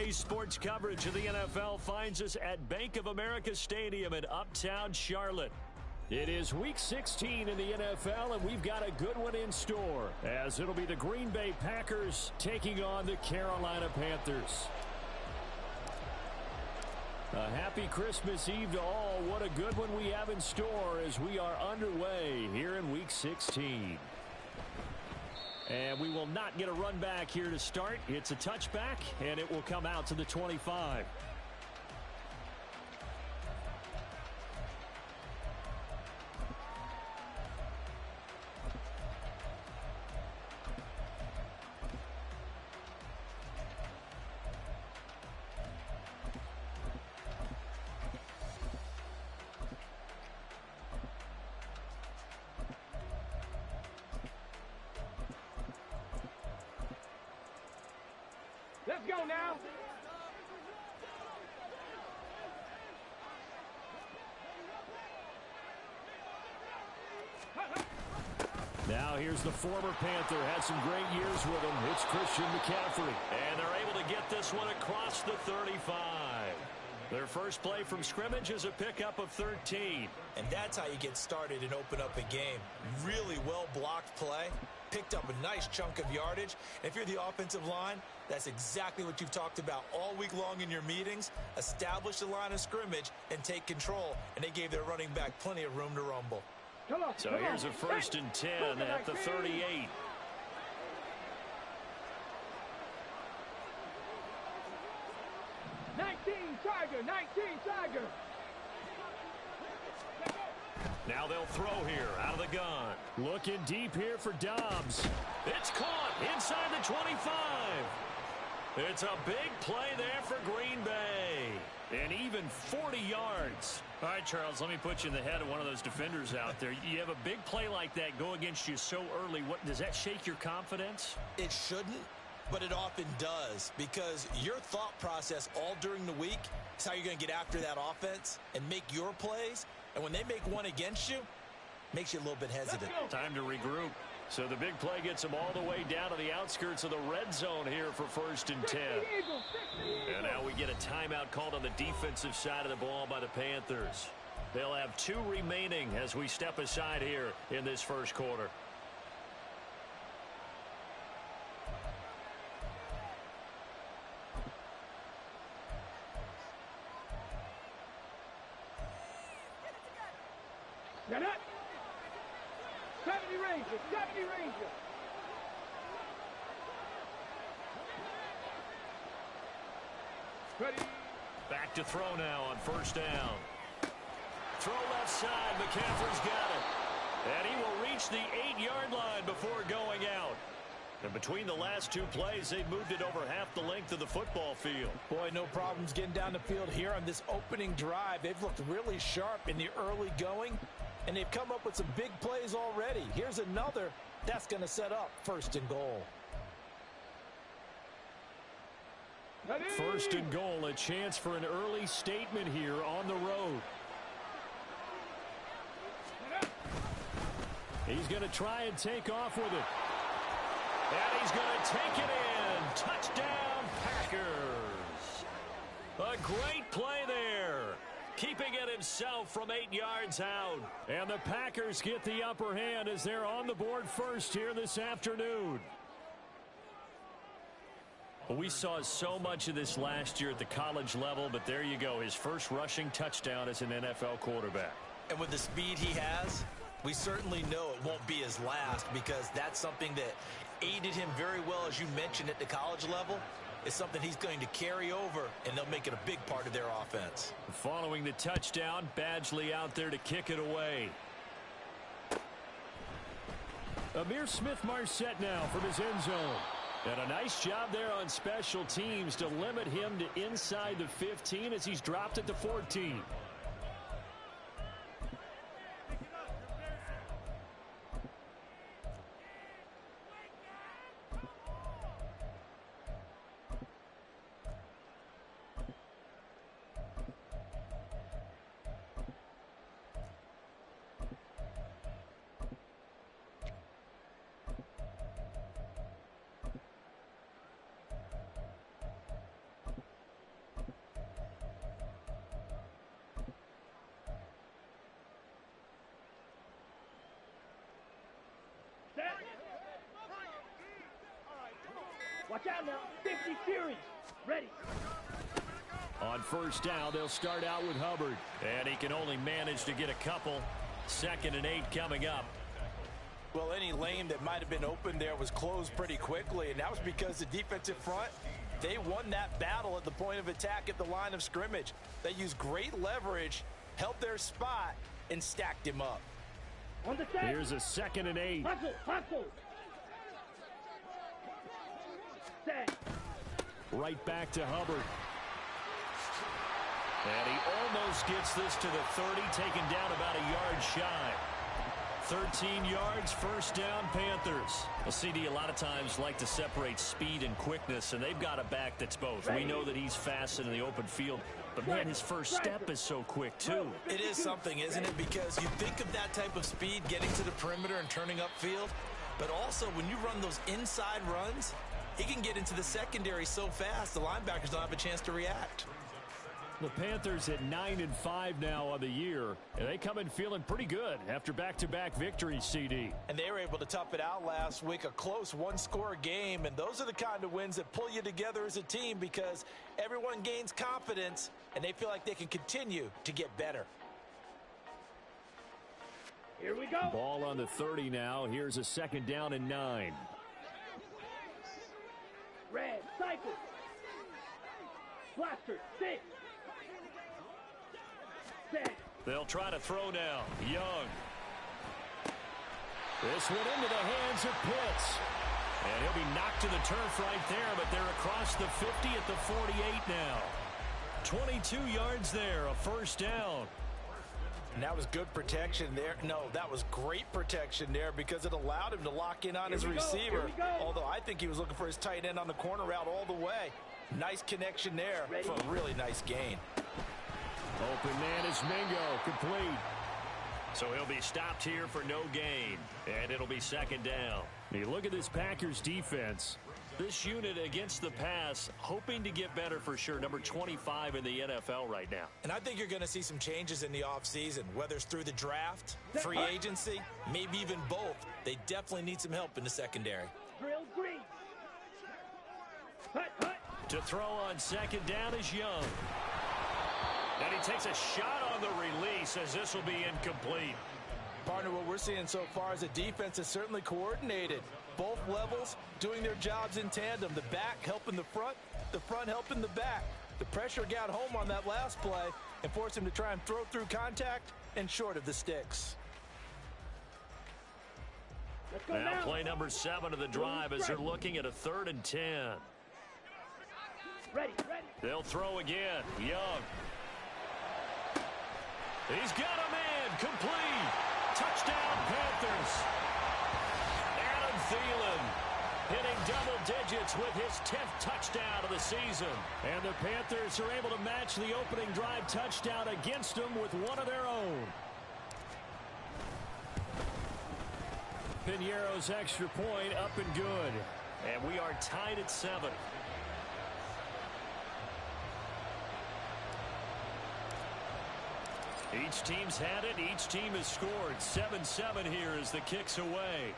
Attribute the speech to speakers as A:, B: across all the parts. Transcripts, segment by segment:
A: Today's sports coverage of the NFL finds us at Bank of America Stadium in Uptown Charlotte. It is Week 16 in the NFL, and we've got a good one in store, as it'll be the Green Bay Packers taking on the Carolina Panthers. A happy Christmas Eve to all. What a good one we have in store as we are underway here in Week 16. And we will not get a run back here to start. It's a touchback, and it will come out to the 25.
B: Let's go now.
A: Now here's the former Panther. Had some great years with him. It's Christian McCaffrey. And they're able to get this one across the 35. Their first play from scrimmage is a pickup of 13.
C: And that's how you get started and open up a game. Really well-blocked play. Picked up a nice chunk of yardage. And if you're the offensive line, that's exactly what you've talked about all week long in your meetings. Establish the line of scrimmage and take control. And they gave their running back plenty of room to rumble.
A: So here's a 1st and 10 at the 38.
B: Tiger.
A: Now they'll throw here out of the gun. Looking deep here for Dobbs. It's caught inside the 25. It's a big play there for Green Bay. And even 40 yards. All right, Charles, let me put you in the head of one of those defenders out there. You have a big play like that go against you so early. Does that shake your confidence?
C: It shouldn't, but it often does, because your thought process all during the week is how you're going to get after that offense and make your plays. And when they make one against you, makes you a little bit hesitant.
A: Time to regroup. So the big play gets them all the way down to the outskirts of the red zone here for 1st and 10. And now we get a timeout called on the defensive side of the ball by the Panthers. They'll have 2 remaining as we step aside here in this first quarter.
B: Got it. 70 Ranger. Ready.
A: Back to throw now on 1st down. Throw left side. McCaffrey's got it. And he will reach the 8-yard line before going out. And between the last 2 plays, they've moved it over half the length of the football field.
C: Boy, no problems getting down the field here on this opening drive. They've looked really sharp in the early going, and they've come up with some big plays already. Here's another that's going to set up 1st and goal.
A: 1st and goal, a chance for an early statement here on the road. He's going to try and take off with it. And he's going to take it in. Touchdown, Packers. A great play there. Keeping it himself from 8 yards out. And the Packers get the upper hand as they're on the board first here this afternoon. We saw so much of this last year at the college level, but there you go. His first rushing touchdown as an NFL quarterback.
C: And with the speed he has, we certainly know it won't be his last, because that's something that aided him very well, as you mentioned, at the college level. It's something he's going to carry over, and they'll make it a big part of their offense.
A: Following the touchdown, Badgley out there to kick it away. Amir Smith-Marset now from his end zone. And a nice job there on special teams to limit him to inside the 15 as he's dropped at the 14.
B: Watch out now. 50 Fury. Ready.
A: On first down, they'll start out with Hubbard. And he can only manage to get a couple. 2nd and 8 coming up.
C: Well, any lane that might have been open there was closed pretty quickly, and that was because the defensive front, they won that battle at the point of attack at the line of scrimmage. They used great leverage, held their spot, and stacked him up.
B: On the set.
A: Here's a 2nd and 8.
B: Hustle, hustle. Set.
A: Right back to Hubbard. And he almost gets this to the 30, taken down about a yard shy. 13 yards, first down, Panthers. Well, CD, a lot of times like to separate speed and quickness, and they've got a back that's both. We know that he's fast in the open field, but, man, his first step is so quick, too.
C: It is something, isn't it? Because you think of that type of speed getting to the perimeter and turning upfield, but also when you run those inside runs, he can get into the secondary so fast the linebackers don't have a chance to react.
A: The Panthers at 9-5 now on the year, and they come in feeling pretty good after back-to-back victories, CD.
C: And they were able to tough it out last week, a close one-score game, and those are the kind of wins that pull you together as a team because everyone gains confidence, and they feel like they can continue to get better.
B: Here we go.
A: Ball on the 30 now. Here's a 2nd down and 9.
B: Red, cycle. Blaster, 6.
A: They'll try to throw now. Young. This one into the hands of Pitts. And he'll be knocked to the turf right there, but they're across the 50 at the 48 now. 22 yards there, a first down.
C: And that was good protection there. No, that was great protection there because it allowed him to lock in on his receiver. Although I think he was looking for his tight end on the corner route all the way. Nice connection there for a really nice gain.
A: Open man is Mingo, complete. So he'll be stopped here for no gain, and it'll be 2nd down. You look at this Packers defense. This unit against the pass, hoping to get better for sure. Number 25 in the NFL right now.
C: And I think you're going to see some changes in the offseason, whether it's through the draft, free agency, maybe even both. They definitely need some help in the secondary.
B: Drill green. Hut, hut.
A: To throw on 2nd down is Young. And he takes a shot on the release as this will be incomplete.
C: Partner, what we're seeing so far is a defense is certainly coordinated. Both levels doing their jobs in tandem. The back helping the front helping the back. The pressure got home on that last play and forced him to try and throw through contact and short of the sticks.
B: Let's go
A: now play number 7 of the drive as they're looking at a 3rd and 10.
B: Ready.
A: They'll throw again. Young. He's got a man. Complete. Touchdown, Panthers. Adam Thielen hitting double digits with his 10th touchdown of the season. And the Panthers are able to match the opening drive touchdown against them with one of their own. Piñeiro's extra point up and good. And we are tied at 7. Each team's had it. Each team has scored. 7-7 here as the kick's away.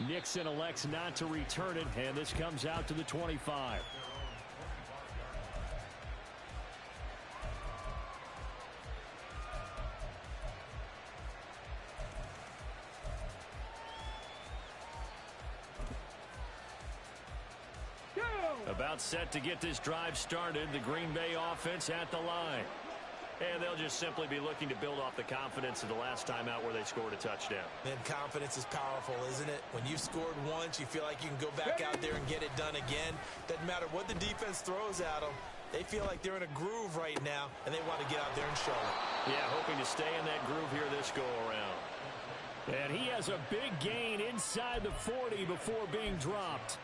A: Nixon elects not to return it, and this comes out to the 25. About set to get this drive started. The Green Bay offense at the line. And they'll just simply be looking to build off the confidence of the last time out where they scored a touchdown.
C: And confidence is powerful, isn't it? When you've scored once, you feel like you can go back out there and get it done again. Doesn't matter what the defense throws at them. They feel like they're in a groove right now, and they want to get out there and show it.
A: Yeah, hoping to stay in that groove here this go-around. And he has a big gain inside the 40 before being dropped.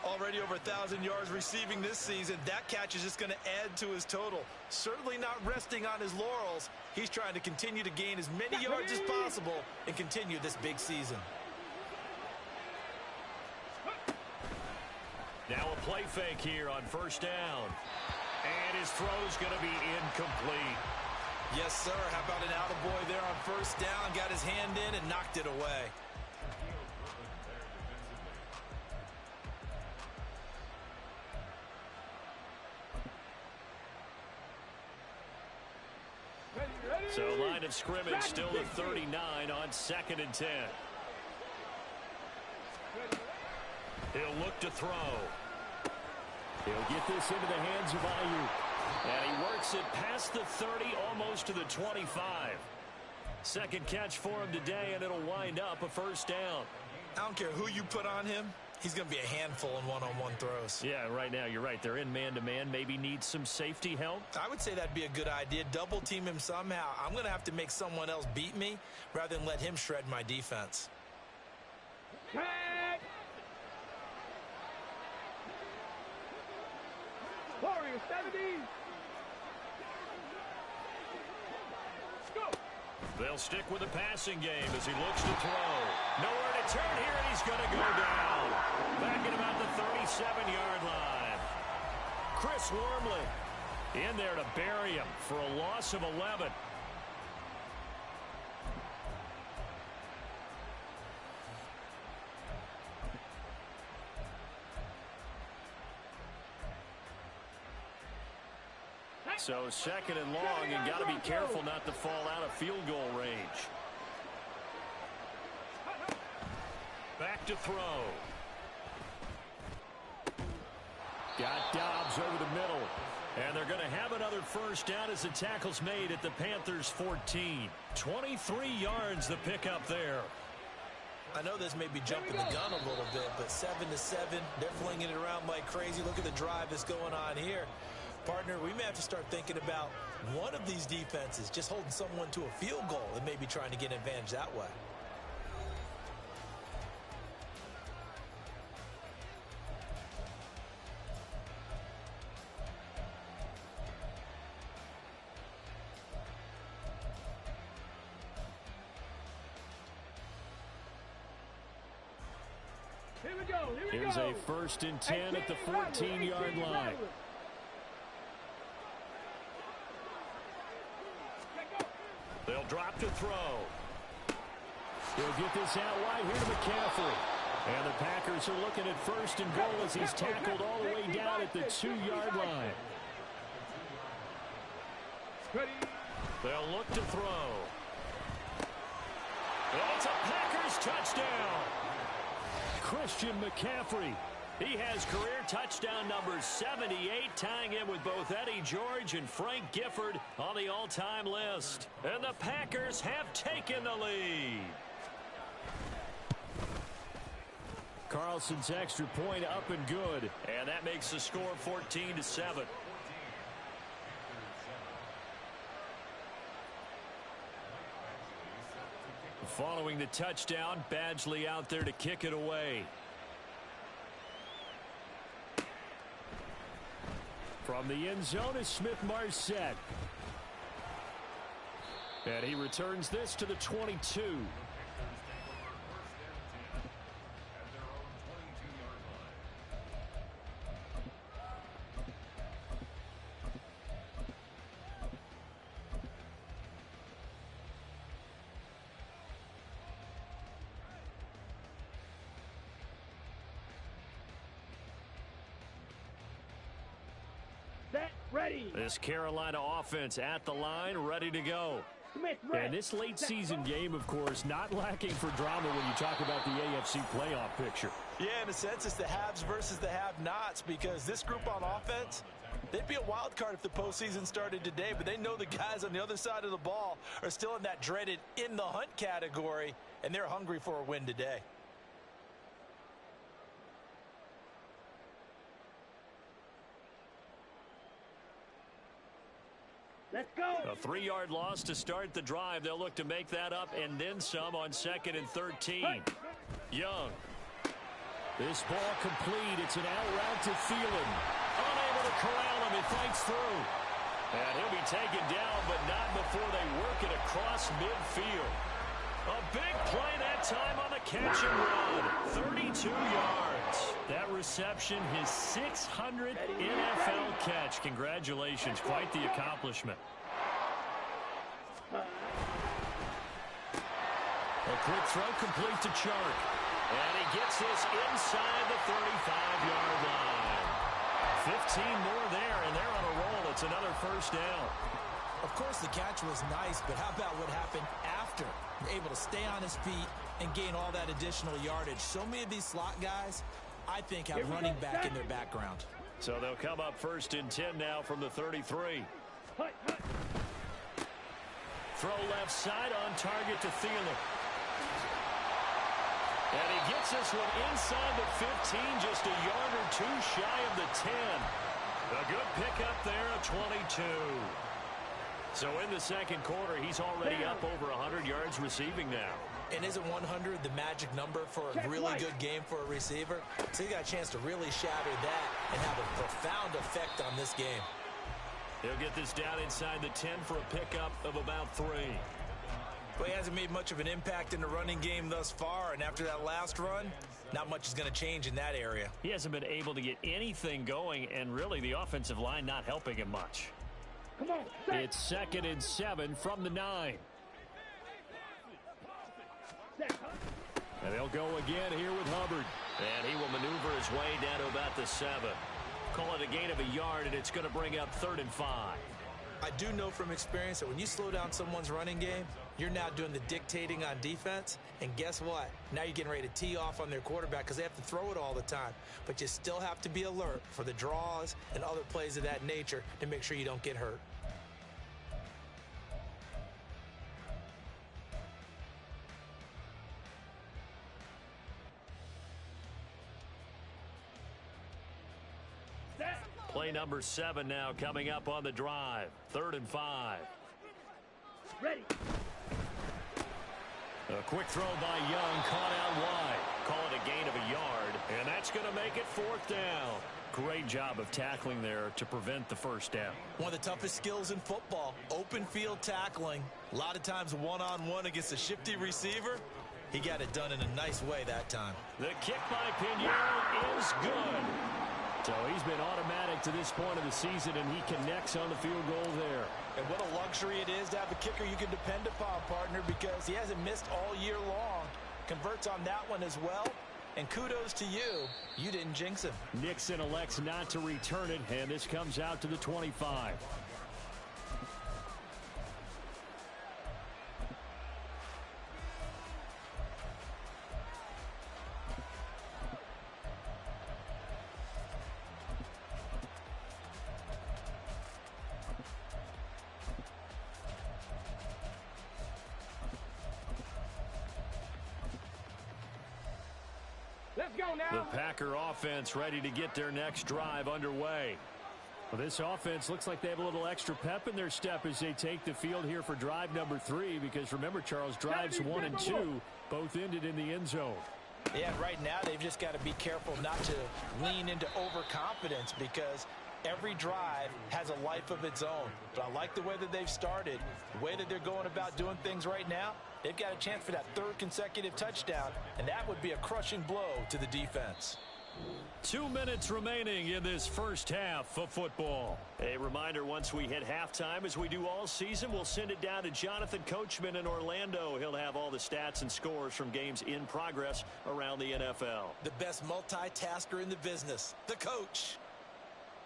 C: Already over 1,000 yards receiving this season. That catch is just going to add to his total. Certainly not resting on his laurels. He's trying to continue to gain as many yards as possible and continue this big season.
A: Now a play fake here on first down. And his throw's going to be incomplete.
C: Yes, sir. How about an attaboy there on first down? Got his hand in and knocked it away.
A: So line of scrimmage still at 39 on 2nd and 10. He'll look to throw. He'll get this into the hands of Ayuk. And he works it past the 30, almost to the 25. Second catch for him today, and it'll wind up a first down.
C: I don't care who you put on him. He's going to be a handful in one-on-one throws.
A: Yeah, right now, you're right. They're in man-to-man. Maybe needs some safety help. I
C: would say that'd be a good idea. Double team him somehow. I'm going to have to make someone else beat me rather than let him shred my defense.
B: Tag! Warrior 70. Let's go.
A: They'll stick with the passing game as he looks to throw. Nowhere to turn here, and he's going to go down. Back at about the 37-yard line. Chris Wormley in there to bury him for a loss of 11. So 2nd and long, and got to be careful not to fall out of field goal range. Back to throw. Got Dobbs over the middle. And they're going to have another first down as the tackle's made at the Panthers 14. 23 yards the pickup there.
C: I know this may be jumping the gun a little bit, but 7-7, they're flinging it around like crazy. Look at the drive that's going on here. Partner, we may have to start thinking about one of these defenses just holding someone to a field goal and maybe trying to get an advantage that way.
B: Here we go.
A: Here's a 1st and 10 at the 14-yard line. They'll drop to throw. He'll get this out wide here to McCaffrey. And the Packers are looking at 1st and goal as he's tackled all the way down at the 2-yard line. They'll look to throw. And it's a Packers touchdown. Christian McCaffrey. He has career touchdown number 78, tying him with both Eddie George and Frank Gifford on the all-time list. And the Packers have taken the lead. Carlson's extra point up and good. And that makes the score 14-7. Following the touchdown, Badgley out there to kick it away. From the end zone is Smith-Marset. And he returns this to the 22.
B: Ready.
A: This Carolina offense at the line, ready to go. And this late season game, of course, not lacking for drama when you talk about the AFC playoff picture.
C: Yeah, in a sense, it's the haves versus the have-nots, because this group on offense, they'd be a wild card if the postseason started today, but they know the guys on the other side of the ball are still in that dreaded in the hunt category, and they're hungry for a win today.
B: Let's go.
A: A 3-yard loss to start the drive. They'll look to make that up and then some on 2nd and 13. Young. This ball complete. It's an out route to Thielen. Unable to corral him. He fights through. And he'll be taken down, but not before they work it across midfield. A big play that time on the catch and run. 32 yards. That reception, his 600th NFL catch. Congratulations. Quite the accomplishment. A quick throw complete to Chark. And he gets this inside the 35-yard line. 15 more there, and they're on a roll. It's another first down.
C: Of course, the catch was nice, but how about what happened after? Able to stay on his feet and gain all that additional yardage. So many of these slot guys, I think, have running back in their background.
A: So they'll come up 1st and 10 now from the 33. Throw left side on target to Thielen. And he gets this one inside the 15, just a yard or two shy of the 10. A good pickup there of 22. So in the second quarter, he's already up over 100 yards receiving now.
C: And isn't 100 the magic number for a really good game for a receiver? So he got a chance to really shatter that and have a profound effect on this game.
A: He'll get this down inside the 10 for a pickup of about 3.
C: Well, he hasn't made much of an impact in the running game thus far, and after that last run, not much is going to change in that area.
A: He hasn't been able to get anything going, and really the offensive line not helping him much.
B: Come on,
A: it's 2nd and 7 from the 9. And they'll go again here with Hubbard. And he will maneuver his way down to about the 7. Call it a gain of a yard, and it's going to bring up 3rd and 5.
C: I do know from experience that when you slow down someone's running game, you're now doing the dictating on defense. And guess what? Now you're getting ready to tee off on their quarterback because they have to throw it all the time. But you still have to be alert for the draws and other plays of that nature to make sure you don't get hurt.
A: Play number 7 now coming up on the drive. 3rd and 5.
B: Ready.
A: A quick throw by Young, caught out wide. Call it a gain of a yard, and that's going to make it 4th down. Great job of tackling there to prevent the first down.
C: One of the toughest skills in football, open field tackling. A lot of times one-on-one against a shifty receiver. He got it done in a nice way that time.
A: The kick by Pinheiro is good. So he's been automatic to this point of the season, and he connects on the field goal there.
C: And what a luxury it is to have a kicker you can depend upon, partner, because he hasn't missed all year long. Converts on that one as well. And kudos to you. You didn't jinx him.
A: Nixon elects not to return it, and this comes out to the 25.
B: Let's go now.
A: The Packer offense ready to get their next drive underway. Well, this offense looks like they have a little extra pep in their step as they take the field here for drive number 3, because remember, Charles, drives 1 and 2 both ended in the end zone.
C: Yeah, right now they've just got to be careful not to lean into overconfidence, because every drive has a life of its own. But I like the way that they've started, the way that they're going about doing things right now. They've got a chance for that 3rd consecutive touchdown, and that would be a crushing blow to the defense.
A: 2 minutes remaining in this first half of football. A reminder, once we hit halftime, as we do all season, we'll send it down to Jonathan Coachman in Orlando. He'll have all the stats and scores from games in progress around the NFL.
C: The best multitasker in the business, the coach.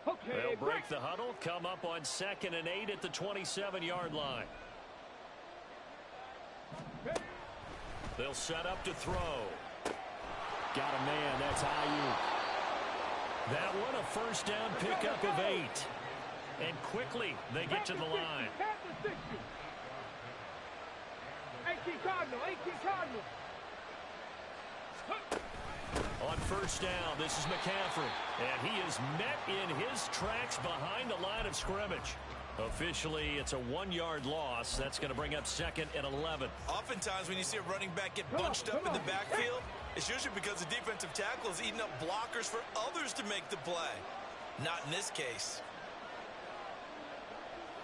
B: Okay,
A: They'll break the huddle, come up on 2nd and 8 at the 27-yard line. They'll set up to throw. Got a man, that's Ayuk. That one a first down pickup of 8. And quickly they get to the line.
B: 18 Cardinal, 18 Cardinal.
A: On first down, this is McCaffrey. And he is met in his tracks behind the line of scrimmage. Officially, it's a 1-yard loss. That's going to bring up 2nd and 11.
C: Oftentimes when you see a running back get bunched up in the backfield, it's usually because the defensive tackle is eating up blockers for others to make the play. Not in this case.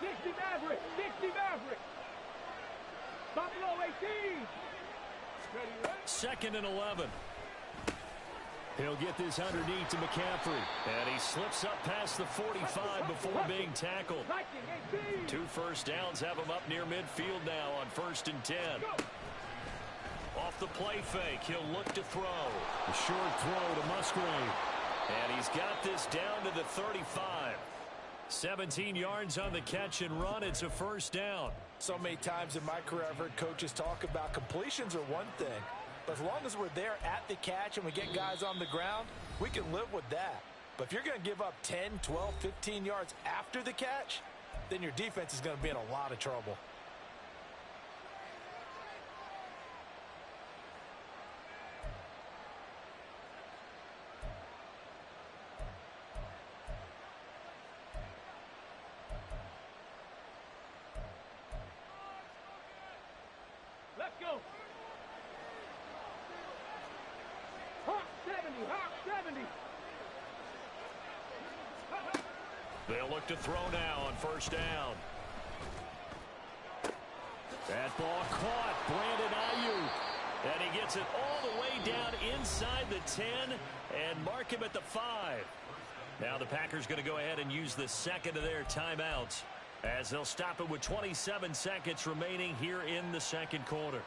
B: 60 Maverick, 60 Maverick. Buffalo 18. Ready?
A: 2nd and 11. He'll get this underneath to McCaffrey. And he slips up past the 45 before being tackled. 2 first downs have him up near midfield now on 1st and 10. Off the play fake, he'll look to throw. A short throw to Musgrave. And he's got this down to the 35. 17 yards on the catch and run. It's a first down.
C: So many times in my career I've heard coaches talk about completions are one thing. But as long as we're there at the catch and we get guys on the ground, we can live with that. But if you're going to give up 10, 12, 15 yards after the catch, then your defense is going to be in a lot of trouble.
B: Let's go. Hawk 70, Hawk 70.
A: They'll look to throw now on first down. That ball caught. Brandon Ayuk. And he gets it all the way down inside the 10 and mark him at the 5. Now the Packers going to go ahead and use the second of their timeouts as they'll stop it with 27 seconds remaining here in the second quarter.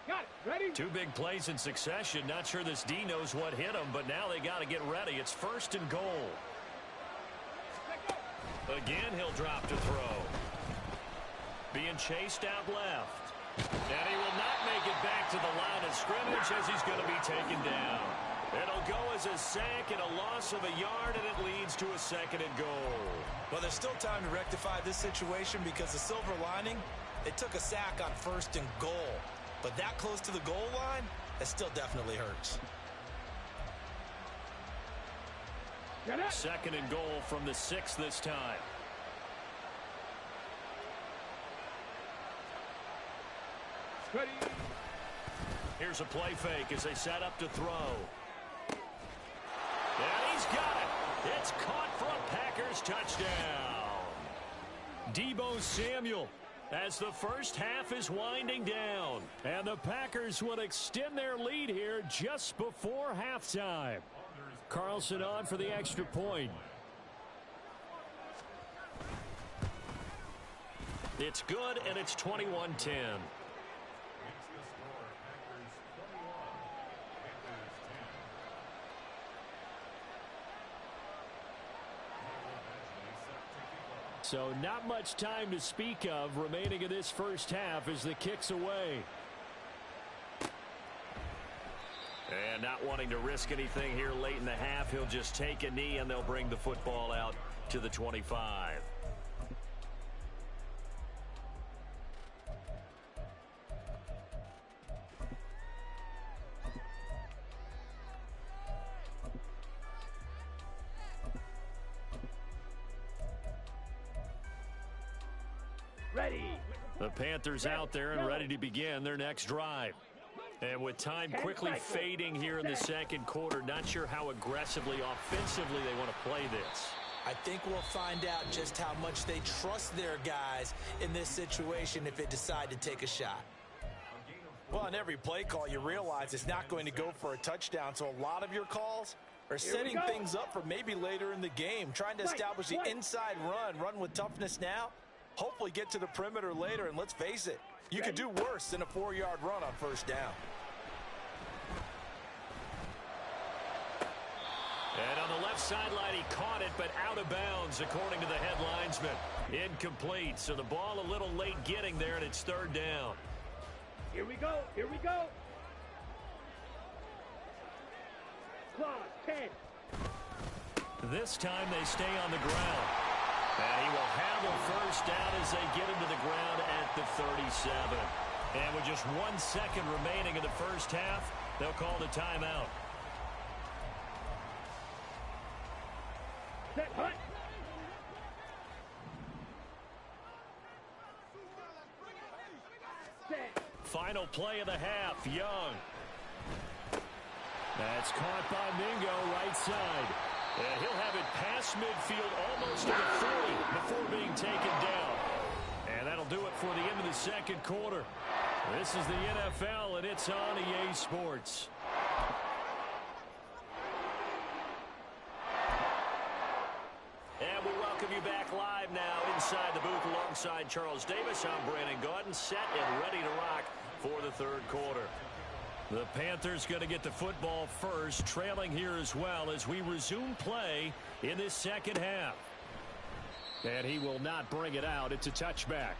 B: Got it. Ready?
A: Two big plays in succession. Not sure this D knows what hit him, but now they got to get ready. It's first and goal. Again, he'll drop to throw. Being chased out left. And he will not make it back to the line of scrimmage as he's going to be taken down. It'll go as a sack and a loss of a yard, and it leads to a second and goal.
C: Well, there's still time to rectify this situation because the silver lining, they took a sack on first and goal. But that close to the goal line, that still definitely hurts.
A: Second and goal from the 6 this time.
B: Ready?
A: Here's a play fake as they set up to throw. And he's got it. It's caught for a Packers touchdown. Deebo Samuel as the first half is winding down. And the Packers will extend their lead here just before halftime. Carlson on for the extra point. It's good, and it's 21-10. So not much time to speak of remaining in this first half as the kick's away. And not wanting to risk anything here late in the half, he'll just take a knee and they'll bring the football out to the 25.
B: Ready.
A: The Panthers out there and ready to begin their next drive. And with time quickly fading here in the second quarter, not sure how aggressively, offensively they want to play this.
C: I think we'll find out just how much they trust their guys in this situation if they decide to take a shot. Well, on every play call, you realize it's not going to go for a touchdown, so a lot of your calls are setting things up for maybe later in the game, trying to establish the inside run with toughness now, hopefully get to the perimeter later, and let's face it, you could do worse than a 4-yard run on first down.
A: And on the left sideline, he caught it, but out of bounds, according to the head linesman. Incomplete, so the ball a little late getting there, and it's third down.
B: Here we go. Here we go. Claude, 10.
A: This time they stay on the ground. And he will have a first down as they get into the ground at the 37. And with just 1 second remaining in the first half, they'll call the timeout.
B: Set, hut. Set.
A: Final play of the half, Young. That's caught by Mingo, right side. And he'll have it past midfield almost to the 30 before being taken down. And that'll do it for the end of the second quarter. This is the NFL, and it's on EA Sports. And we welcome welcome you back live now inside the booth alongside Charles Davis. I'm Brandon Gaudin, set and ready to rock for the third quarter. The Panthers going to get the football first, trailing here as well as we resume play in this second half. And he will not bring it out. It's a touchback.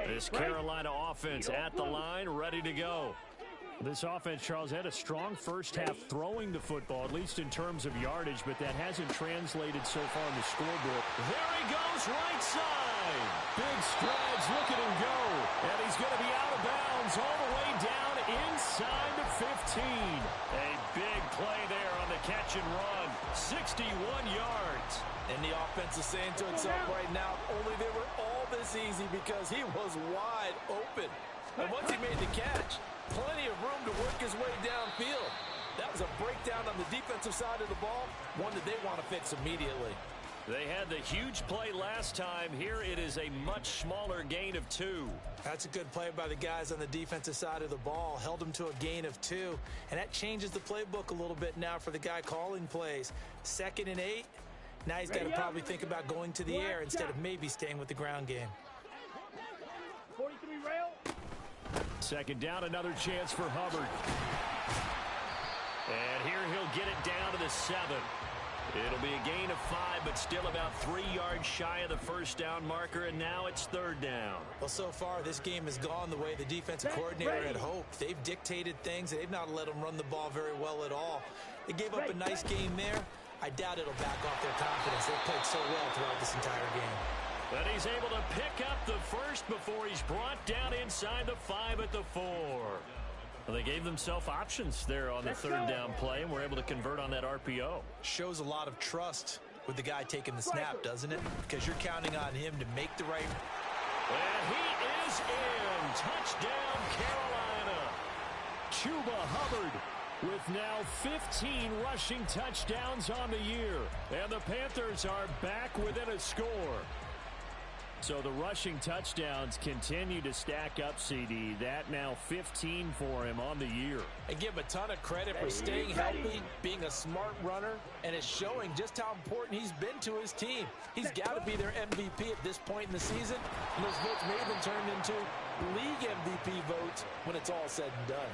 A: This Carolina offense at the line, ready to go. This offense, Charles, had a strong first half throwing the football, at least in terms of yardage, but that hasn't translated so far in the scorebook. There he goes, right side.
D: Big strides, look at him go.
A: And he's going to be out of bounds all the way down inside the 15. A big play there on the catch and run. 61 yards.
C: And the offense is saying to itself right now, only they were all this easy because he was wide open. And once he made the catch, plenty of room to work his way downfield. That was a breakdown on the defensive side of the ball, one that they want to fix immediately.
A: They had the huge play last time. Here it is a much smaller gain of 2.
C: That's a good play by the guys on the defensive side of the ball. Held them to a gain of 2. And that changes the playbook a little bit now for the guy calling plays. 2nd and 8. Now he's got to probably think about going to the air instead of maybe staying with the ground game.
B: 43 rail.
A: Second down, another chance for Hubbard. And here he'll get it down to the 7. It'll be a gain of 5, but still about 3 yards shy of the first down marker, and now it's 3rd down.
C: Well, so far, this game has gone the way the defensive coordinator had hoped. They've dictated things. They've not let them run the ball very well at all. They gave up a nice game there. I doubt it'll back off their confidence. They've played so well throughout this entire game.
A: But he's able to pick up the first before he's brought down inside the 5 at the 4. Well, they gave themselves options there on the 3rd down play, and were able to convert on that RPO.
C: Shows a lot of trust with the guy taking the snap, doesn't it? Because you're counting on him to make the right.
A: And he is in. Touchdown, Carolina.
D: Chuba Hubbard with now 15 rushing touchdowns on the year.
A: And the Panthers are back within a score.
D: So the rushing touchdowns continue to stack up, CD. That now 15 for him on the year.
C: And give him a ton of credit for staying healthy, being a smart runner, and it's showing just how important he's been to his team. He's got to be their MVP at this point in the season, and those votes may have been turned into league MVP votes when it's all said and done.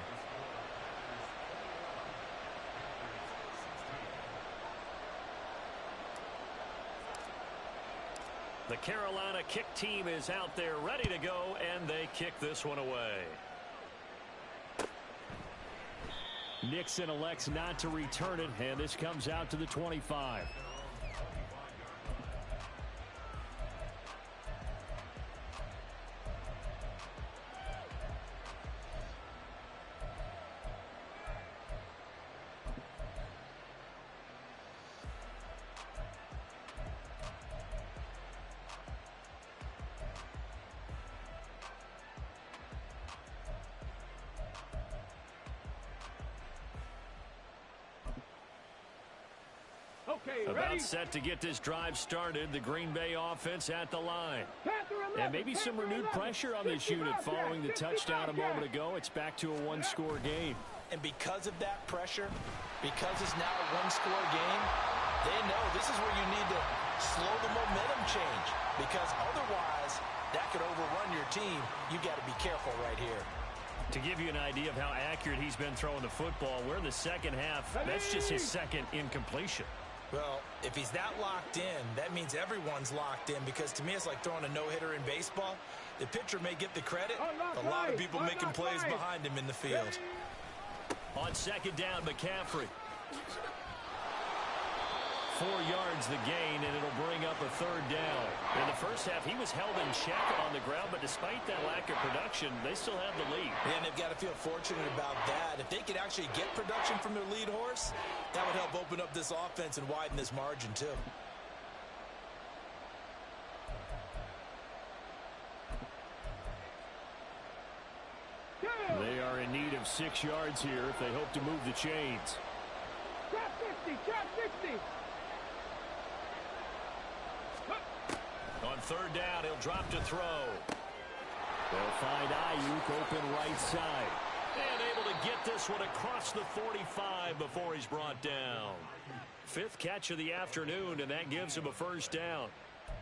A: The Carolina kick team is out there ready to go, and they kick this one away.
D: Nixon elects not to return it, and this comes out to the 25.
A: About set to get this drive started. The Green Bay offense at the line.
D: And maybe some renewed pressure on this unit following the touchdown a moment ago. It's back to a one-score game.
C: And because of that pressure, because it's now a one-score game, they know this is where you need to slow the momentum change. Because otherwise, that could overrun your team. You got to be careful right here.
A: To give you an idea of how accurate he's been throwing the football, we're in the second half. That's just his second incompletion.
C: Well, if he's that locked in, that means everyone's locked in, because to me it's like throwing a no-hitter in baseball. The pitcher may get the credit, a lot of people making plays behind him in the field.
A: On second down, McCaffrey. 4 yards the gain, and it'll bring up a 3rd down. In the first half, he was held in check on the ground, but despite that lack of production, they still have the lead.
C: And they've got to feel fortunate about that. If they could actually get production from their lead horse, that would help open up this offense and widen this margin too.
D: They are in need of 6 yards here if they hope to move the chains.
B: Trap 50, trap 50.
A: On 3rd down, he'll drop to throw.
D: They'll find Ayuk open right side.
A: And able to get this one across the 45 before he's brought down. 5th catch of the afternoon, and that gives him a first down.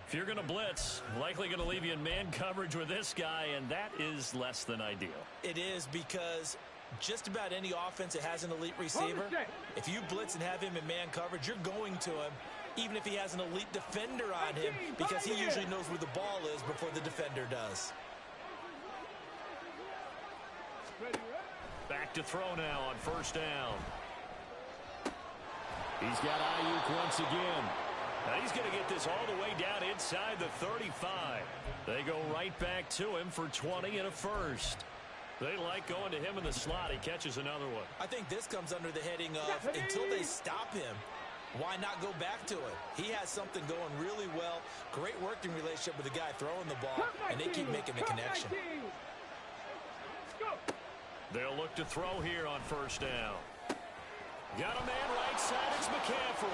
A: If you're going to blitz, likely going to leave you in man coverage with this guy, and that is less than ideal.
C: It is, because just about any offense that has an elite receiver, if you blitz and have him in man coverage, you're going to him, even if he has an elite defender on him, because he usually knows where the ball is before the defender does.
A: Back to throw now on first down.
D: He's got Ayuk once again.
A: Now he's going to get this all the way down inside the 35. They go right back to him for 20 and a first. They like going to him in the slot. He catches another one.
C: I think this comes under the heading of, until they stop him, why not go back to it? He has something going really well. Great working relationship with the guy throwing the ball, and they keep making the connection.
A: They'll look to throw here on first down. Got a man right side. It's McCaffrey.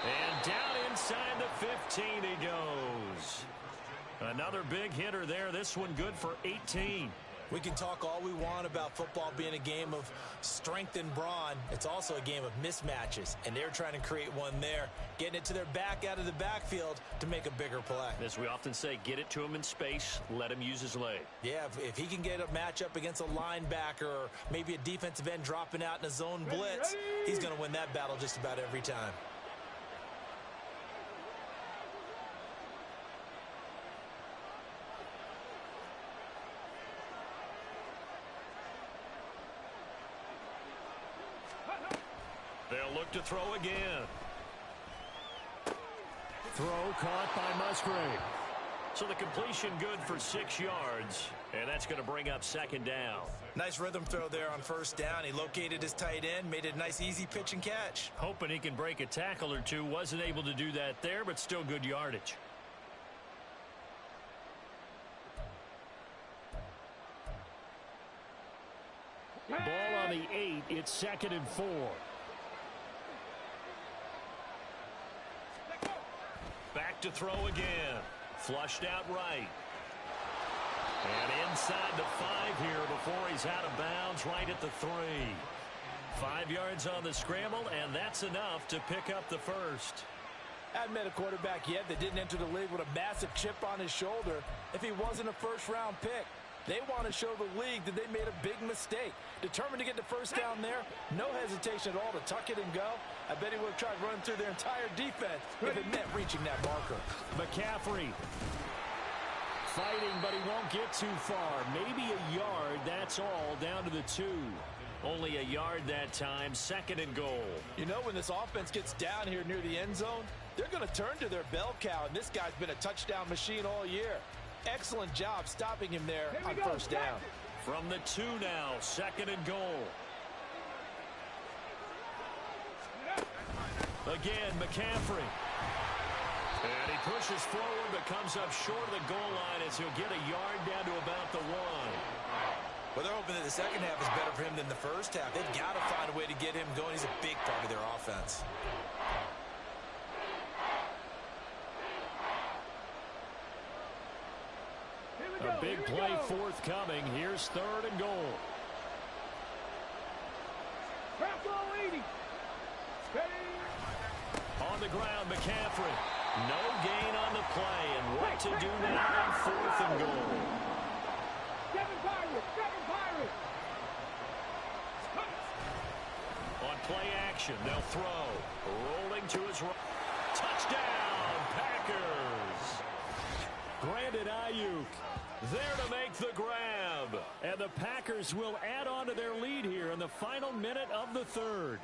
A: And down inside the 15 he goes. Another big hitter there. This one good for 18.
C: We can talk all we want about football being a game of strength and brawn. It's also a game of mismatches, and they're trying to create one there, getting it to their back out of the backfield to make a bigger play.
A: As we often say, get it to him in space, let him use his leg.
C: Yeah, if he can get a matchup against a linebacker or maybe a defensive end dropping out in a zone blitz, he's going to win that battle just about every time.
A: They'll look to throw again.
D: Throw caught by Musgrave.
A: So the completion good for 6 yards, and that's going to bring up second down.
C: Nice rhythm throw there on first down. He located his tight end, made it a nice easy pitch and catch.
A: Hoping he can break a tackle or two. Wasn't able to do that there, but still good yardage.
D: Ball on the 8. It's 2nd and 4.
A: Back to throw again. Flushed out right. And inside the 5 here before he's out of bounds, right at the 3. 5 yards on the scramble, and that's enough to pick up the first.
E: Haven't met a quarterback yet that didn't enter the league with a massive chip on his shoulder if he wasn't a first-round pick. They want to show the league that they made a big mistake. Determined to get the first down there, no hesitation at all to tuck it and go. I bet he would have tried running through their entire defense if it meant reaching that marker.
D: McCaffrey fighting, but he won't get too far. Maybe a yard, that's all, down to the 2.
A: Only a yard that time, 2nd and goal.
E: You know, when this offense gets down here near the end zone, they're going to turn to their bell cow, and this guy's been a touchdown machine all year. Excellent job stopping him there on first down.
A: From the 2 now, 2nd and goal. Again, McCaffrey. And he pushes forward, but comes up short of the goal line as he'll get a yard down to about the 1.
C: Well, they're hoping that the second half is better for him than the first half. They've got to find a way to get him going. He's a big part of their offense.
D: A big play forthcoming. Here's 3rd and goal.
A: On the ground, McCaffrey. No gain on the play, and what to do now on 4th and goal. On play action, they'll throw. Rolling to his right. Touchdown, Packers.
D: Brandon Ayuk
A: There to make the grab.
D: And the Packers will add on to their lead here in the final minute of the 3rd.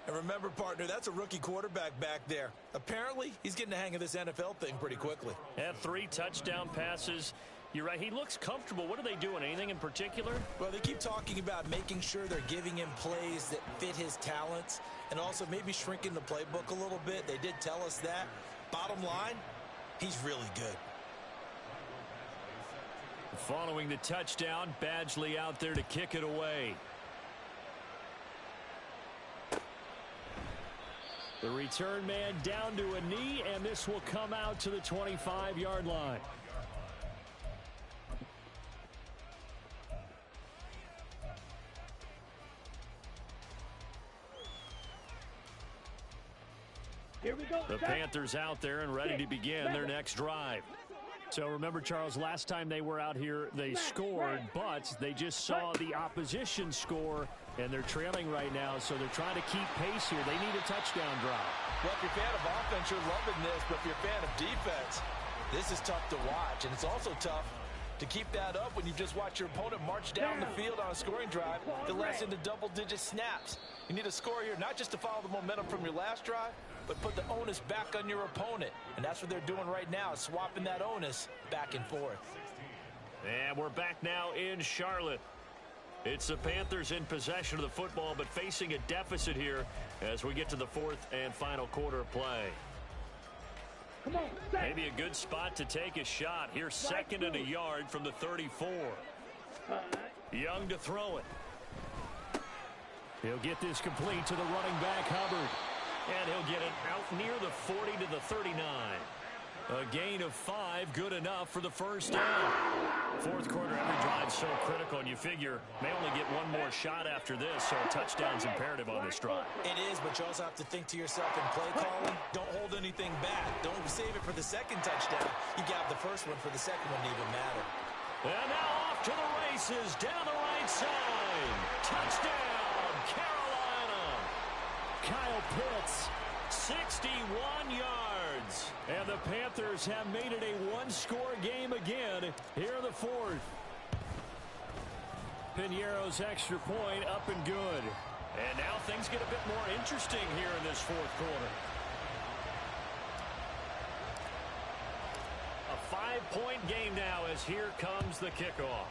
C: And remember, partner, that's a rookie quarterback back there. Apparently, he's getting the hang of this NFL thing pretty quickly.
A: Had 3 touchdown passes. You're right, he looks comfortable. What are they doing? Anything in particular?
C: Well, they keep talking about making sure they're giving him plays that fit his talents and also maybe shrinking the playbook a little bit. They did tell us that. Bottom line, he's really good.
A: Following the touchdown, Badgley out there to kick it away.
D: The return man down to a knee, and this will come out to the 25-yard line.
B: Here we go.
D: The Panthers out there and ready to begin their next drive. So remember, Charles, last time they were out here, they scored, but they just saw the opposition score, and they're trailing right now, so they're trying to keep pace here. They need a touchdown drive.
E: Well, if you're a fan of offense, you're loving this, but if you're a fan of defense, this is tough to watch, and it's also tough to keep that up when you just watch your opponent march down the field on a scoring drive that lasts into double-digit snaps. You need a score here, not just to follow the momentum from your last drive, but put the onus back on your opponent. And that's what they're doing right now, swapping that onus back and forth.
D: And we're back now in Charlotte. It's the Panthers in possession of the football, but facing a deficit here as we get to the fourth and final quarter of play.
B: Come on,
D: maybe a good spot to take a shot. Here's second and a yard from the 34. Young to throw it. He'll get this complete to the running back, Hubbard. And he'll get it out near the 40 to the 39. A gain of 5, good enough for the first down. Fourth quarter, every drive so critical, and you figure may only get one more shot after this, so a touchdown's imperative on this drive.
C: It is, but you also have to think to yourself in play calling, don't hold anything back. Don't save it for the second touchdown. You got the first one for the second one to even matter.
A: And now off to the races, down the right side. Touchdown, Carolina.
D: Kyle Pitts,
A: 61 yards.
D: and the Panthers have made it a one-score game again here in the fourth. Piñeiro's extra point up and good.
A: And now things get a bit more interesting here in this fourth quarter. A 5-point game now as here comes the kickoff.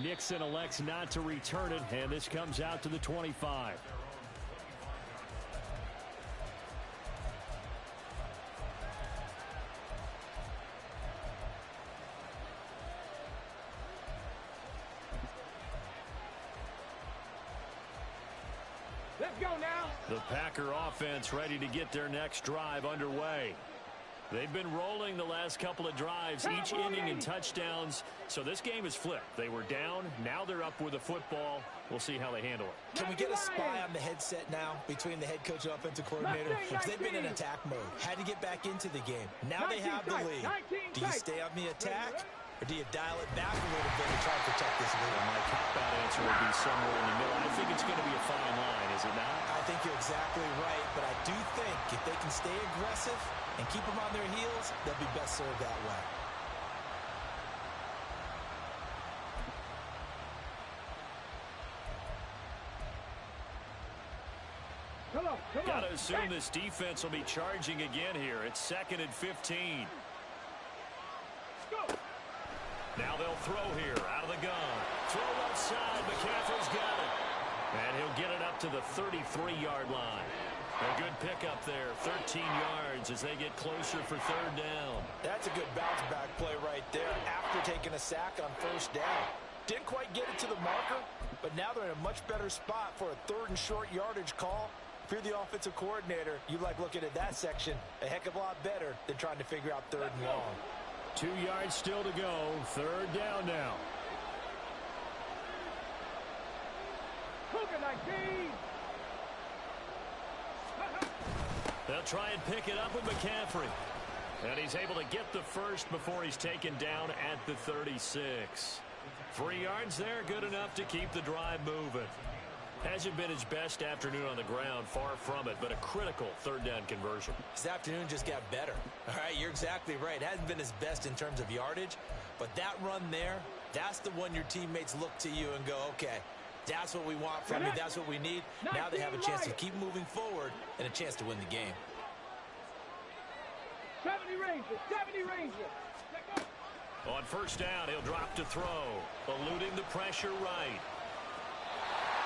D: Nixon elects not to return it, and this comes out to the 25.
B: Let's go now.
D: The Packer offense ready to get their next drive underway. They've been rolling the last couple of drives, each inning in touchdowns, so this game is flipped. They were down, now they're up with the football. We'll see how they handle it.
C: Can we get a spy on the headset now between the head coach and offensive coordinator? Because they've been in attack mode, had to get back into the game. Now they have the lead. Do you stay on the attack, or do you dial it back a little bit and try to protect this lead?
D: My cop-out answer would be somewhere in the middle. I think it's going to be a fine line, is it not?
C: I think you're exactly right, but I do think if they can stay aggressive and keep them on their heels, they'll be best served that way.
B: Come on.
D: Got to assume this defense will be charging again here. It's 2nd and 15.
B: Go.
A: Now they'll throw here out of the gun. Throw left side. McCaffrey's got it.
D: And he'll get it up to the 33-yard line. A good pickup there, 13 yards as they get closer for third down.
E: That's a good bounce back play right there after taking a sack on first down. Didn't quite get it to the marker, but now they're in a much better spot for a third and short yardage call. If you're the offensive coordinator, you like looking at that section a heck of a lot better than trying to figure out third and long.
D: 2 yards still to go, third down now.
B: Cougar 19.
A: They'll try and pick it up with McCaffrey. And he's able to get the first before he's taken down at the 36. 3 yards there, good enough to keep the drive moving. Hasn't been his best afternoon on the ground, far from it, but a critical third down conversion.
C: His afternoon just got better. All right, you're exactly right. It hasn't been his best in terms of yardage, but that run there, that's the one your teammates look to you and go, okay, that's what we want from you. That's what we need. Now they have a chance to keep moving forward and a chance to win the game.
B: 70 Rangers.
A: On first down, he'll drop to throw, eluding the pressure right.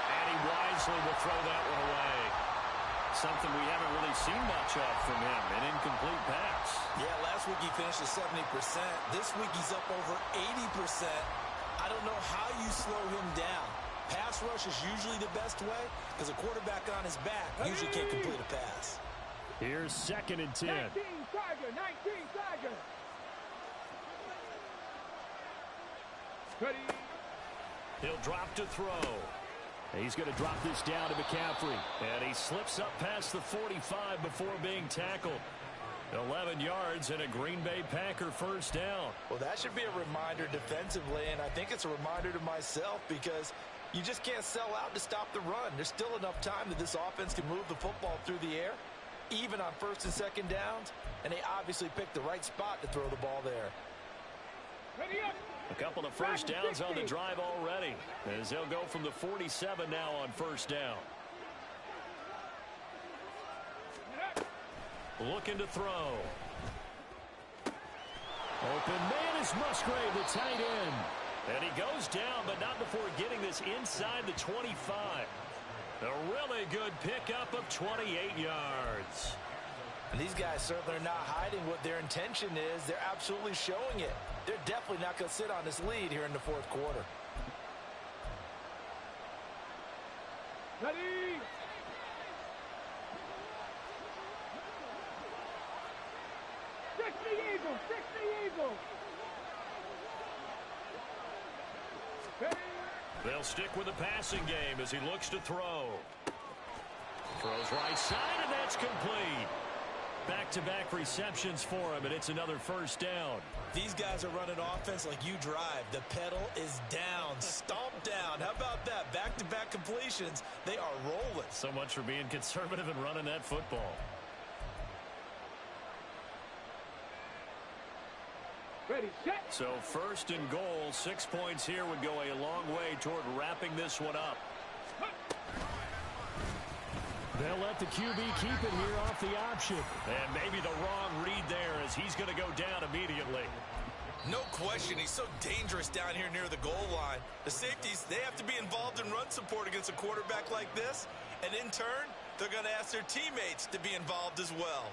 A: And he wisely will throw that one away. Something we haven't really seen much of from him, an incomplete pass.
C: Yeah, last week he finished at 70%. This week he's up over 80%. I don't know how you slow him down. Pass rush is usually the best way because a quarterback on his back usually can't complete a pass.
D: Here's 2nd and 10.
B: 19 Tiger.
A: He'll drop to throw.
D: He's going to drop this down to McCaffrey. And he slips up past the 45 before being tackled. 11 yards and a Green Bay Packer first down.
E: Well, that should be a reminder defensively, and I think it's a reminder to myself because you just can't sell out to stop the run. There's still enough time that this offense can move the football through the air, even on first and second downs, and they obviously picked the right spot to throw the ball there.
B: Ready up.
D: A couple of first downs on the drive already, as they'll go from the 47 now on first down. Looking to throw. Open man is Musgrave, the tight end. And he goes down, but not before getting this inside the 25. A really good pickup of 28 yards.
E: And these guys certainly are not hiding what their intention is. They're absolutely showing it. They're definitely not going to sit on this lead here in the fourth quarter.
B: Ready. Six the Eagles. Six the Eagles. Ready.
D: They'll stick with the passing game as he looks to throw. Throws right side, and that's complete. Back-to-back receptions for him, and it's another first down.
C: These guys are running offense like you drive. The pedal is down, stomped down. How about that? Back-to-back completions. They are rolling.
D: So much for being conservative and running that football.
B: Ready, set.
D: So first and goal, 6 points here would go a long way toward wrapping this one up. They'll let the QB keep it here off the option. And maybe the wrong read there as he's going to go down immediately.
C: No question, he's so dangerous down here near the goal line. The safeties, they have to be involved in run support against a quarterback like this. And in turn, they're going to ask their teammates to be involved as well.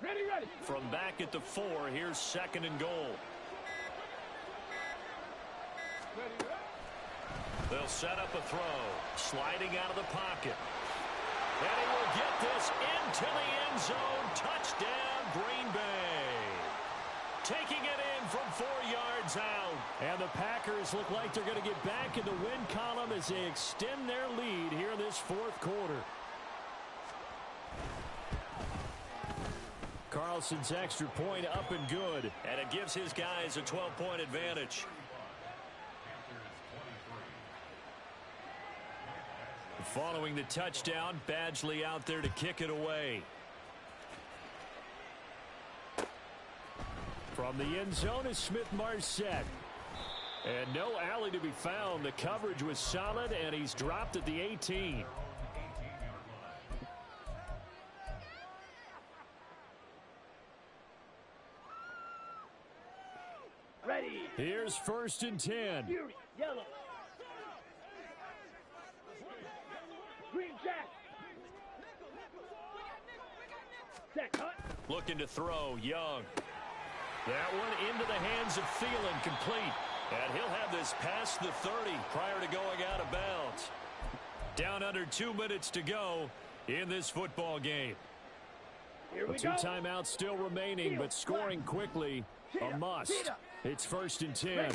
B: Ready, ready.
D: From back at the 4, here's second and goal.
B: Ready, ready.
D: They'll set up a throw. Sliding out of the pocket. And he will get this into the end zone. Touchdown, Green Bay. Taking it in from 4 yards out. And the Packers look like they're going to get back in the win column as they extend their lead here in this fourth quarter. Carlson's extra point up and good. And it gives his guys a 12-point advantage. Following the touchdown, Badgley out there to kick it away. From the end zone is Smith-Marset. And no alley to be found. The coverage was solid, and he's dropped at the 18.
B: Ready.
D: Here's first and 10.
B: Fury, yellow. Green jack. Set, cut.
D: Looking to throw, Young. That one into the hands of Thielen, complete. And he'll have this past the 30 prior to going out of bounds. Down under 2 minutes to go in this football game.
B: Here we
D: 2
B: go.
D: timeouts still remaining, but scoring quickly, a must. It's first and 10.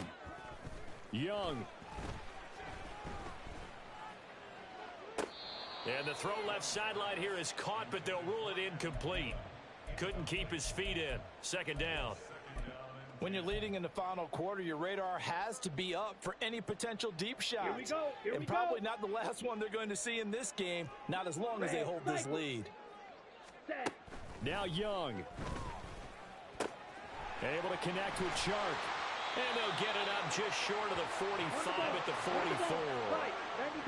D: Young. And the throw left sideline here is caught, but they'll rule it incomplete. Couldn't keep his feet in. Second down.
E: When you're leading in the final quarter, your radar has to be up for any potential deep shots.
B: Here we go. Here we
E: and probably
B: go.
E: not the last one they're going to see in this game, not as long as they hold this lead.
B: Set.
D: Now Young. Able to connect with Chark. And they'll get it up just short of the 45 at the 44.
B: Right.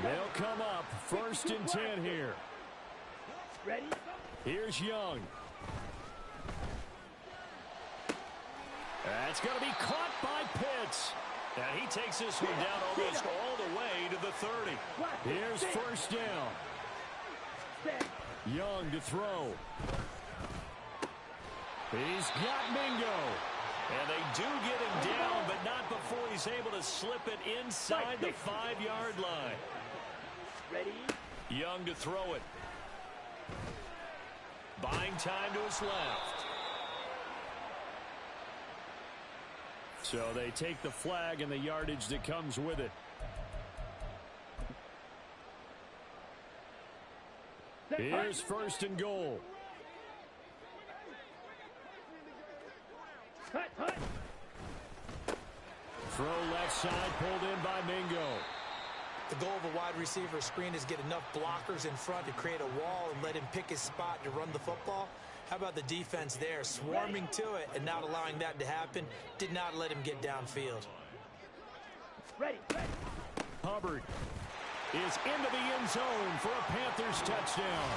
D: They'll come up first and 10 here.
B: Ready.
D: Here's Young. That's going to be caught by Pitts. And he takes this one down almost all the way to the 30. Here's first down. Young to throw. He's got Mingo.
A: And they do get him down, but not before he's able to slip it inside the 5-yard line.
B: Ready?
A: Young to throw it. Buying time to his left.
D: So they take the flag and the yardage that comes with it. Here's first and goal. Throw left side, pulled in by Mingo.
C: The goal of a wide receiver screen is get enough blockers in front to create a wall and let him pick his spot to run the football. How about the defense there, swarming to it and not allowing that to happen? Did not let him get downfield.
B: Ready.
D: Hubbard is into the end zone for a Panthers touchdown.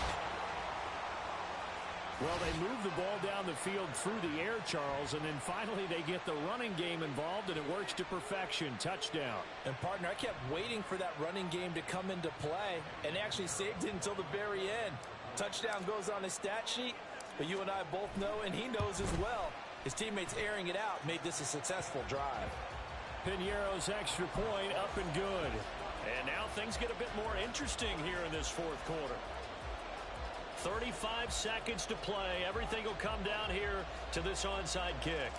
D: Well, they move the ball down the field through the air, Charles, and then finally they get the running game involved, and it works to perfection. Touchdown.
E: And, partner, I kept waiting for that running game to come into play and actually saved it until the very end. Touchdown goes on his stat sheet, but you and I both know, and he knows as well, his teammates airing it out made this a successful drive.
D: Piñeiro's extra point up and good.
A: And now things get a bit more interesting here in this fourth quarter. 35 seconds to play. Everything will come down here to this onside kick.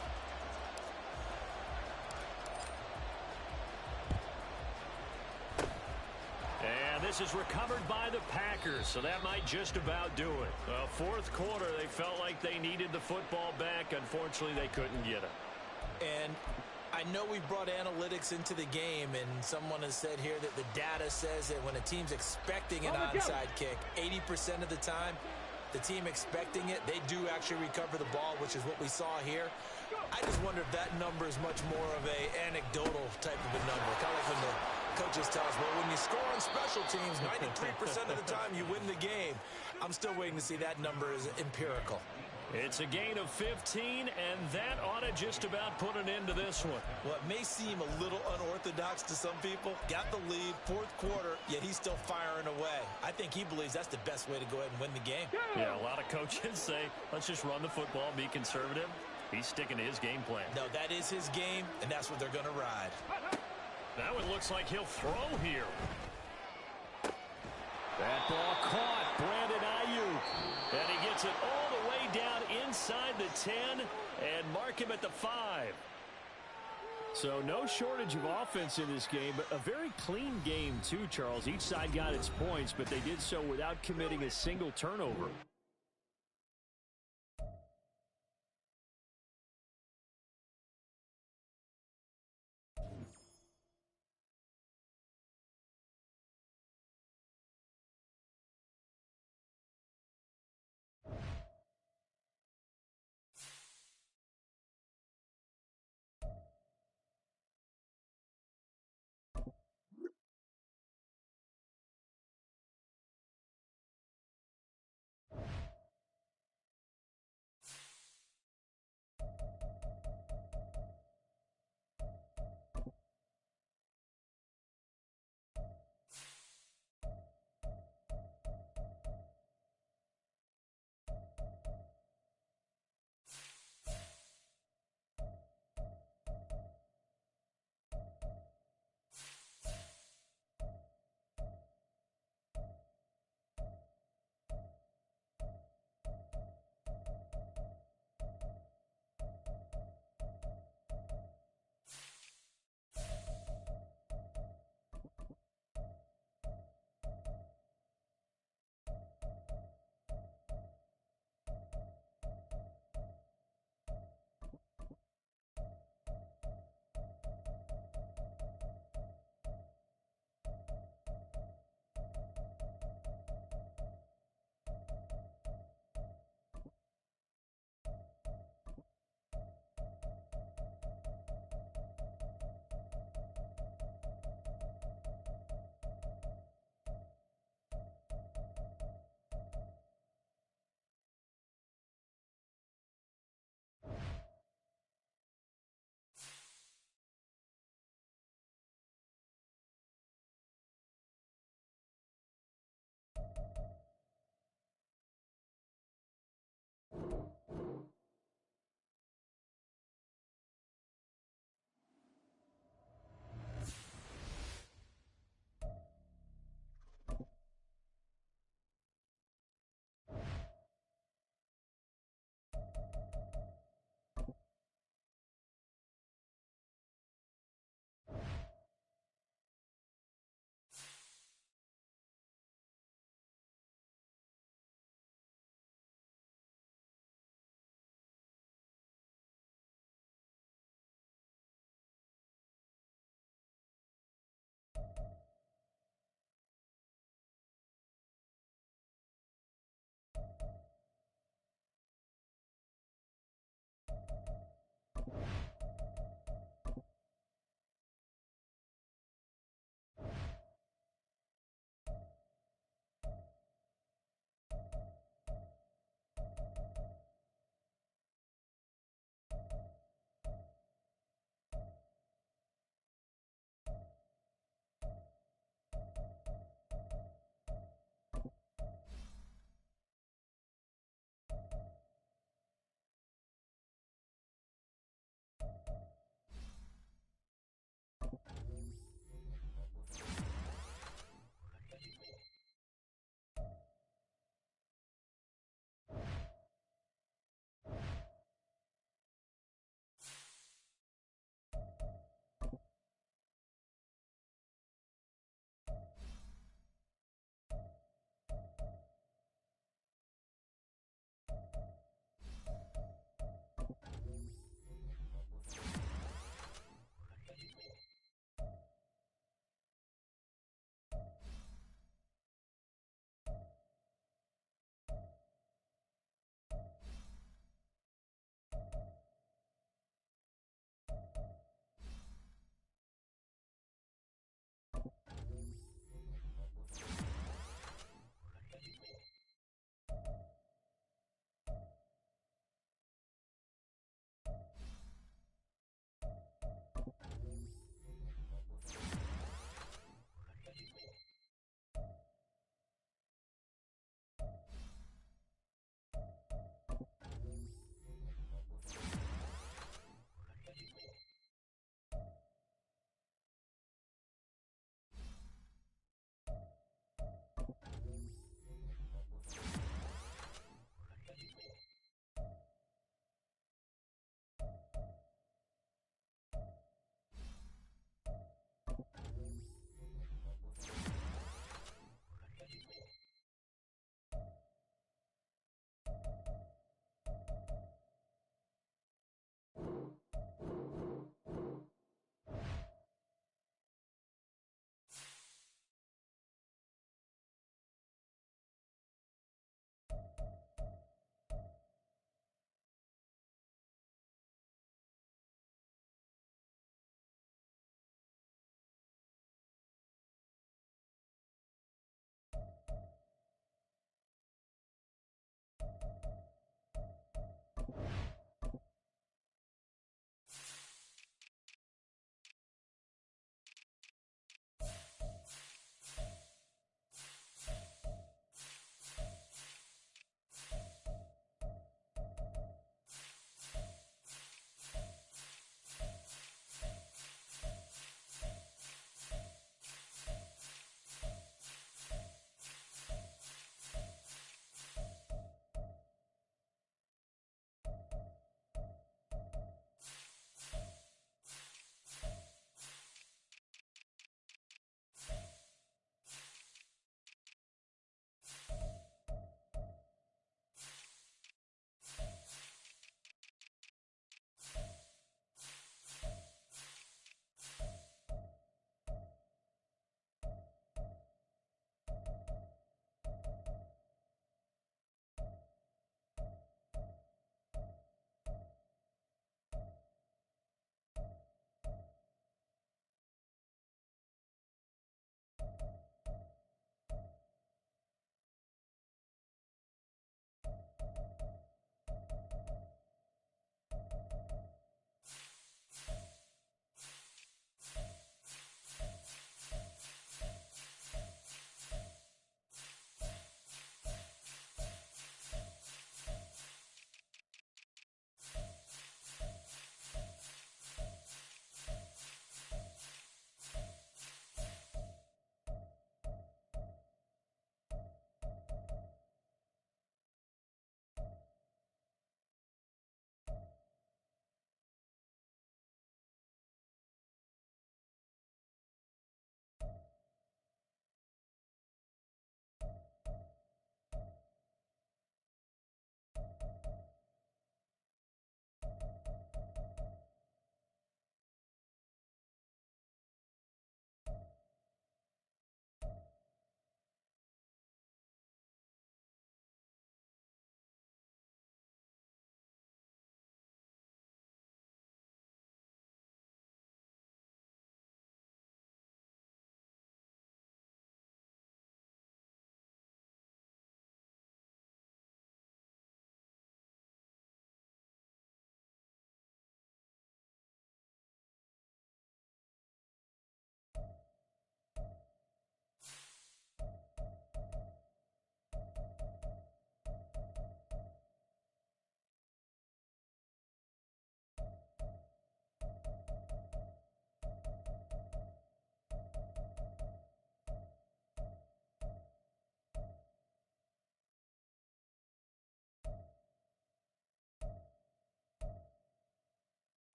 A: And this is recovered by the Packers, so that might just about do it. Fourth quarter, they felt like they needed the football back. Unfortunately, they couldn't get it.
C: And I know we brought analytics into the game, and someone has said here that the data says that when a team's expecting an onside kick, 80% of the time, the team expecting it, they do actually recover the ball, which is what we saw here. I just wonder if that number is much more of a anecdotal type of a number. Kind of like when the coaches tell us, well, when you score on special teams, 93% of the time you win the game. I'm still waiting to see that number is empirical.
A: It's a gain of 15, and that ought to just about put an end to this one.
C: Well, it may seem a little unorthodox to some people. Got the lead, fourth quarter, yet he's still firing away. I think he believes that's the best way to go ahead and win the game.
A: Yeah, a lot of coaches say, let's just run the football, be conservative. He's sticking to his game plan.
C: No, that is his game, and that's what they're going to ride.
A: Now it looks like he'll throw here.
D: That ball caught. Brandon Ayuk.
A: And he gets it all the way down inside the 10 and mark him at the 5.
D: So no shortage of offense in this game, but a very clean game too, Charles. Each side got its points, but they did so without committing a single turnover.